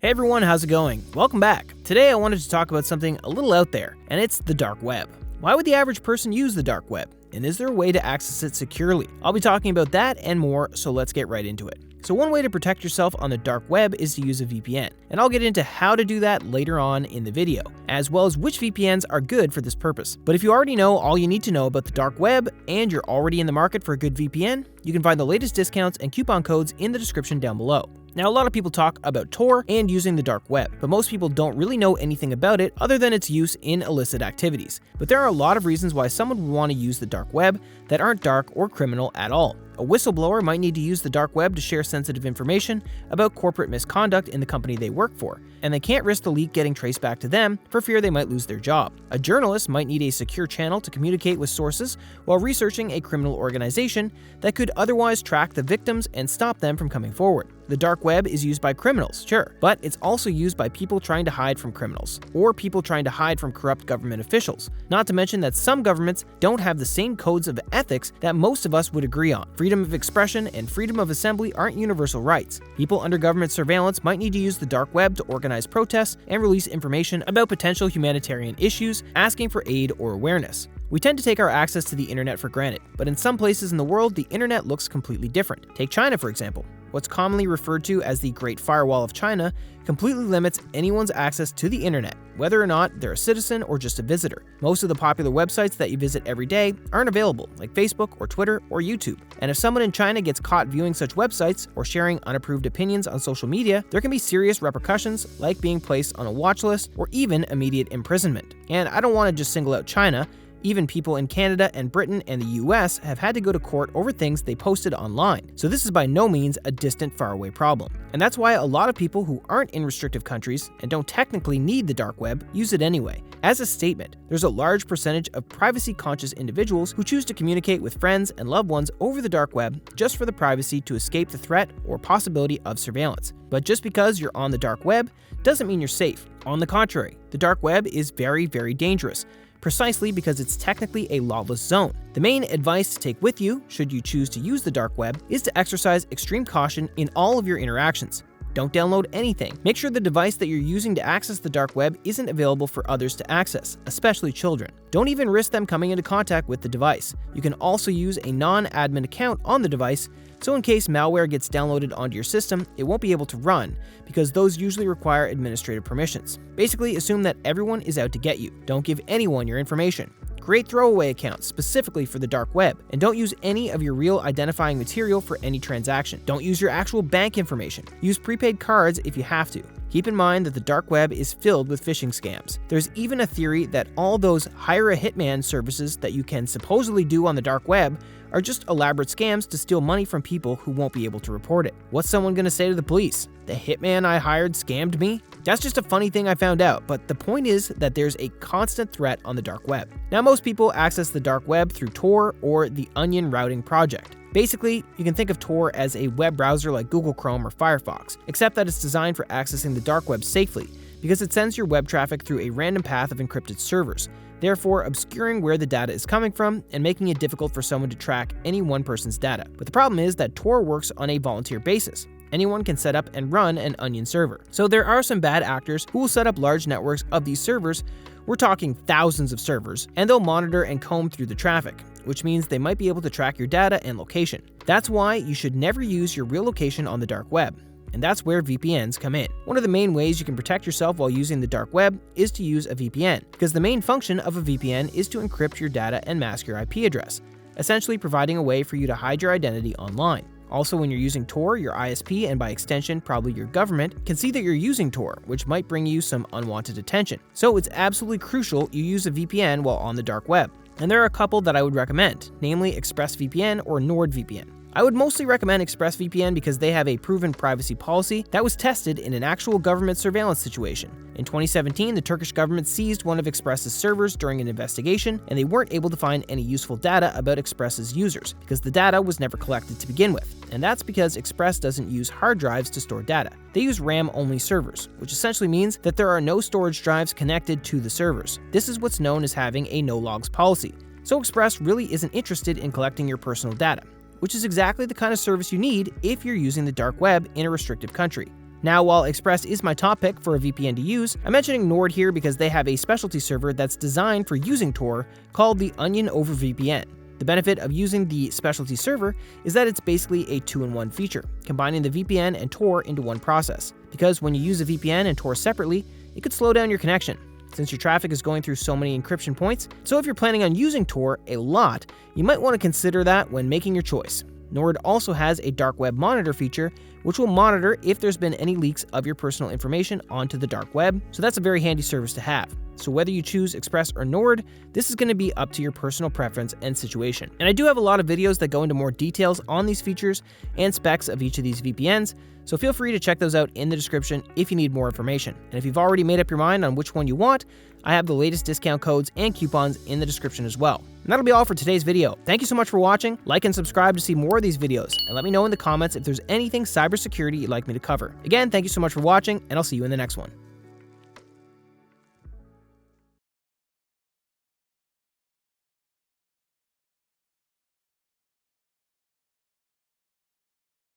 Hey everyone, how's it going? Welcome back. Today I wanted to talk about something a little out there, and it's the dark web. Why would the average person use the dark web? And is there a way to access it securely? I'll be talking about that and more, so let's get right into it. So one way to protect yourself on the dark web is to use a VPN, and I'll get into how to do that later on in the video, as well as which VPNs are good for this purpose. But if you already know all you need to know about the dark web, and you're already in the market for a good VPN, you can find the latest discounts and coupon codes in the description down below. Now, a lot of people talk about Tor and using the dark web, but most people don't really know anything about it other than its use in illicit activities. But there are a lot of reasons why someone would want to use the dark web that aren't dark or criminal at all. A whistleblower might need to use the dark web to share sensitive information about corporate misconduct in the company they work for, and they can't risk the leak getting traced back to them for fear they might lose their job. A journalist might need a secure channel to communicate with sources while researching a criminal organization that could otherwise track the victims and stop them from coming forward. The dark web is used by criminals, sure, but it's also used by people trying to hide from criminals, or people trying to hide from corrupt government officials. Not to mention that some governments don't have the same codes of ethics that most of us would agree on. Freedom of expression and freedom of assembly aren't universal rights. People under government surveillance might need to use the dark web to organize protests and release information about potential humanitarian issues, asking for aid or awareness. We tend to take our access to the internet for granted, but in some places in the world, the internet looks completely different. Take China, for example. What's commonly referred to as the Great Firewall of China completely limits anyone's access to the internet, whether or not they're a citizen or just a visitor. Most of the popular websites that you visit every day aren't available, like Facebook or Twitter or YouTube. And if someone in China gets caught viewing such websites or sharing unapproved opinions on social media, there can be serious repercussions like being placed on a watch list or even immediate imprisonment. And I don't want to just single out China. Even people in Canada and Britain and the US have had to go to court over things they posted online. So this is by no means a distant, faraway problem. And that's why a lot of people who aren't in restrictive countries and don't technically need the dark web use it anyway. As a statement, there's a large percentage of privacy-conscious individuals who choose to communicate with friends and loved ones over the dark web just for the privacy to escape the threat or possibility of surveillance. But just because you're on the dark web doesn't mean you're safe. On the contrary, the dark web is very, very dangerous, precisely because it's technically a lawless zone. The main advice to take with you, should you choose to use the dark web, is to exercise extreme caution in all of your interactions. Don't download anything. Make sure the device that you're using to access the dark web isn't available for others to access, especially children. Don't even risk them coming into contact with the device. You can also use a non-admin account on the device, so in case malware gets downloaded onto your system, it won't be able to run, because those usually require administrative permissions. Basically, assume that everyone is out to get you. Don't give anyone your information. Create throwaway accounts specifically for the dark web, and don't use any of your real identifying material for any transaction. Don't use your actual bank information. Use prepaid cards if you have to. Keep in mind that the dark web is filled with phishing scams. There's even a theory that all those hire a hitman services that you can supposedly do on the dark web are just elaborate scams to steal money from people who won't be able to report it. What's someone gonna say to the police? The hitman I hired scammed me? That's just a funny thing I found out, but the point is that there's a constant threat on the dark web. Now, most people access the dark web through Tor or the Onion Routing Project. Basically, you can think of Tor as a web browser like Google Chrome or Firefox, except that it's designed for accessing the dark web safely, because it sends your web traffic through a random path of encrypted servers, therefore obscuring where the data is coming from and making it difficult for someone to track any one person's data. But the problem is that Tor works on a volunteer basis. Anyone can set up and run an Onion server. So there are some bad actors who will set up large networks of these servers. We're talking thousands of servers, and they'll monitor and comb through the traffic, which means they might be able to track your data and location. That's why you should never use your real location on the dark web. And that's where VPNs come in. One of the main ways you can protect yourself while using the dark web is to use a VPN, because the main function of a VPN is to encrypt your data and mask your IP address, essentially providing a way for you to hide your identity online. Also, when you're using Tor, your ISP, and by extension, probably your government, can see that you're using Tor, which might bring you some unwanted attention. So it's absolutely crucial you use a VPN while on the dark web. And there are a couple that I would recommend, namely ExpressVPN or NordVPN. I would mostly recommend ExpressVPN because they have a proven privacy policy that was tested in an actual government surveillance situation. In 2017, the Turkish government seized one of Express's servers during an investigation, and they weren't able to find any useful data about Express's users because the data was never collected to begin with. And that's because Express doesn't use hard drives to store data. They use RAM-only servers, which essentially means that there are no storage drives connected to the servers. This is what's known as having a no-logs policy. So Express really isn't interested in collecting your personal data, which is exactly the kind of service you need if you're using the dark web in a restrictive country. Now, while Express is my top pick for a VPN to use, I'm mentioning Nord here because they have a specialty server that's designed for using Tor called the Onion over VPN. The benefit of using the specialty server is that it's basically a 2-in-1 feature, combining the VPN and Tor into one process. Because when you use a VPN and Tor separately, it could slow down your connection, since your traffic is going through so many encryption points. So if you're planning on using Tor a lot, you might want to consider that when making your choice. Nord also has a dark web monitor feature, which will monitor if there's been any leaks of your personal information onto the dark web, so that's a very handy service to have. So whether you choose Express or Nord, this is going to be up to your personal preference and situation. And I do have a lot of videos that go into more details on these features and specs of each of these VPNs, so feel free to check those out in the description if you need more information. And if you've already made up your mind on which one you want, I have the latest discount codes and coupons in the description as well. And that'll be all for today's video. Thank you so much for watching. Like and subscribe to see more of these videos, and let me know in the comments if there's anything cybersecurity you'd like me to cover. Again, thank you so much for watching, and I'll see you in the next one.